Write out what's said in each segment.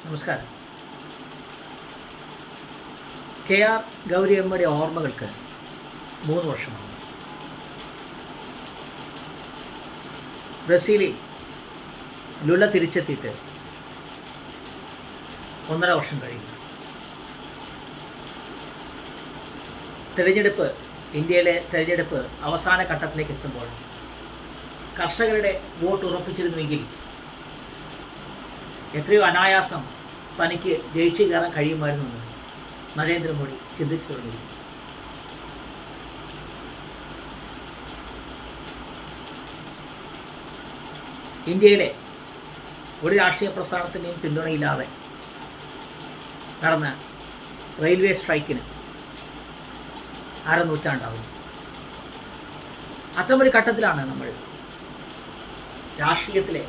നമസ്കാരം. K R ഗൗരിയമ്മയുടെ ഓർമ്മകൾക്ക് 3 വർഷമാണ്. ബ്രസീലിൽ ലുല തിരിച്ചെത്തിയിട്ട് 1.5 വർഷം കഴിയുന്നു. ഇന്ത്യയിലെ തെരഞ്ഞെടുപ്പ് അവസാന ഘട്ടത്തിലേക്ക് എത്തുമ്പോൾ കർഷകരുടെ വോട്ട് ഉറപ്പിച്ചിരുന്നുവെങ്കിൽ എത്രയോ അനായാസം തനിക്ക് ജയിച്ചു കയറാൻ കഴിയുമായിരുന്നെന്ന് നരേന്ദ്രമോദി ചിന്തിച്ചു തുടങ്ങി. ഇന്ത്യയിലെ ഒരു രാഷ്ട്രീയ പ്രസ്ഥാനത്തിൻ്റെയും പിന്തുണയില്ലാതെ നടന്ന റെയിൽവേ സ്ട്രൈക്കിന് അരനൂറ്റാണ്ടാകുന്നു. അത്തരമൊരു ഘട്ടത്തിലാണ് നമ്മൾ രാഷ്ട്രീയത്തിലെ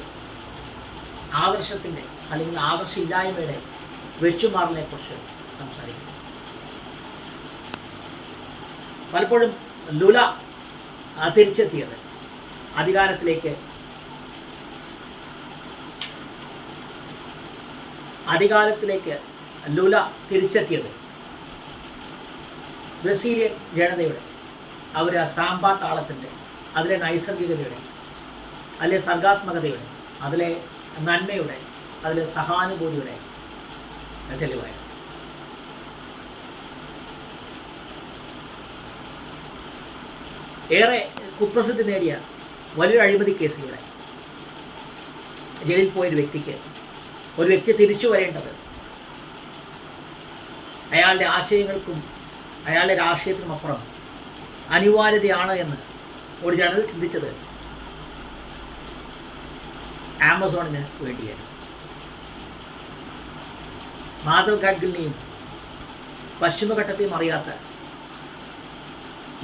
ആദർശത്തിൻ്റെ അല്ലെങ്കിൽ ആദർശമില്ലായ്മയുടെ വെച്ചുമാറലിനെ കുറിച്ച് സംസാരിക്കുന്നത്. പലപ്പോഴും ലുല തിരിച്ചെത്തിയത് അധികാരത്തിലേക്ക് ലുല തിരിച്ചെത്തിയത് ബ്രസീലിയൻ ജനതയുടെ അവരുടെ സാമ്പാ താളത്തിൻ്റെ, അതിലെ നൈസർഗികതയുടെ, അതിലെ സർഗാത്മകതയുടെ, അതിലെ നന്മയുടെ, അതിലെ സഹാനുഭൂതിയുടെ തെളിവായി. ഏറെ കുപ്രസിദ്ധി നേടിയ വലിയൊരു അഴിമതി കേസിലൂടെ ജയിലിൽ പോയൊരു വ്യക്തി തിരിച്ചു വരേണ്ടത് അയാളുടെ ആശയങ്ങൾക്കും അയാളുടെ രാഷ്ട്രീയത്തിനുമപ്പുറം അനിവാര്യതയാണ് എന്ന് ഒരു ജനത ചിന്തിച്ചത് ആമസോണിന് വേണ്ടിയായിരുന്നു. മാധവ് ഗാഡ്ഗിലിനെയും പശ്ചിമഘട്ടത്തെയും അറിയാത്ത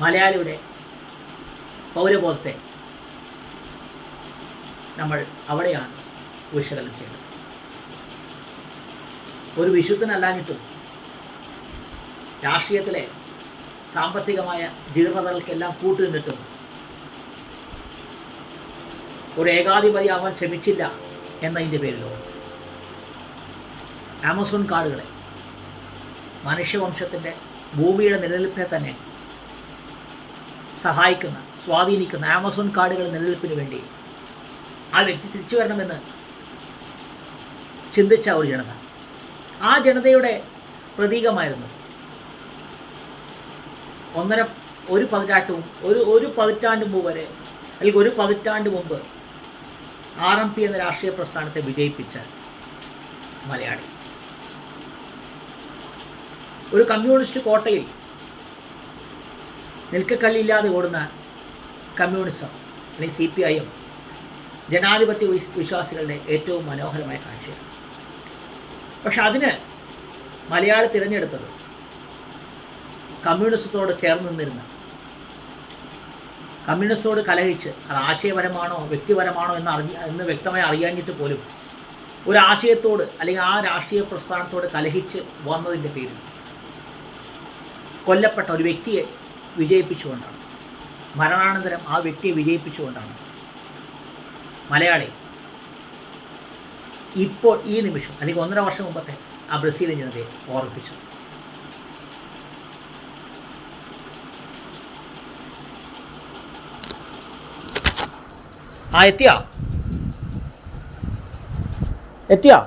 മലയാളിയുടെ പൗരബോധത്തെ നമ്മൾ അവിടെയാണ് വിശകലനം ചെയ്യേണ്ടത്. ഒരു വിശുദ്ധനല്ലാഞ്ഞിട്ടും രാഷ്ട്രീയത്തിലെ സാമ്പത്തികമായ ജീർണതകൾക്കെല്ലാം കൂട്ടുനിന്നിട്ടും ഒരു ഏകാധിപതിയാവാൻ ശ്രമിച്ചില്ല എന്നതിൻ്റെ പേരിലോ ആമസോൺ കാടുകളെ, മനുഷ്യവംശത്തിൻ്റെ ഭൂമിയുടെ നിലനിൽപ്പിനെ തന്നെ സഹായിക്കുന്ന, സ്വാധീനിക്കുന്ന ആമസോൺ കാടുകളുടെ നിലനിൽപ്പിന് വേണ്ടി ആ വ്യക്തി തിരിച്ചു വരണമെന്ന് ചിന്തിച്ച ഒരു ജനത, ആ ജനതയുടെ പ്രതീകമായിരുന്നു ഒരു പതിറ്റാണ്ട് മുമ്പ് വരെ, അല്ലെങ്കിൽ ഒരു പതിറ്റാണ്ട് മുമ്പ് RMP എന്ന രാഷ്ട്രീയ പ്രസ്ഥാനത്തെ വിജയിപ്പിച്ച മലയാളി. ഒരു കമ്മ്യൂണിസ്റ്റ് കോട്ടയിൽ നിൽക്കക്കള്ളിയില്ലാതെ ഓടുന്ന കമ്മ്യൂണിസം അല്ലെങ്കിൽ CPIM ജനാധിപത്യ വിശ്വാസികളുടെ ഏറ്റവും മനോഹരമായ കാഴ്ചയാണ്. പക്ഷെ അതിന് മലയാളി തിരഞ്ഞെടുത്തത് കമ്മ്യൂണിസത്തോട് ചേർന്ന് നിന്നിരുന്ന, കമ്മ്യൂണിസ്റ്റോട് കലഹിച്ച് അത് ആശയപരമാണോ വ്യക്തിപരമാണോ എന്ന് വ്യക്തമായി അറിയാഞ്ഞിട്ട് പോലും ഒരു ആശയത്തോട് അല്ലെങ്കിൽ ആ രാഷ്ട്രീയ പ്രസ്ഥാനത്തോട് കലഹിച്ച് വന്നതിൻ്റെ പേരിൽ കൊല്ലപ്പെട്ട ഒരു വ്യക്തിയെ വിജയിപ്പിച്ചുകൊണ്ടാണ്, മരണാനന്തരം ആ വ്യക്തിയെ വിജയിപ്പിച്ചുകൊണ്ടാണ് മലയാളി ഇപ്പോൾ ഈ നിമിഷം അല്ലെങ്കിൽ 1.5 വർഷം മുമ്പത്തെ ആ ബ്രസീലിയൻ ജനതയെ ഓർമ്മിപ്പിച്ചത്. എത്തിയാ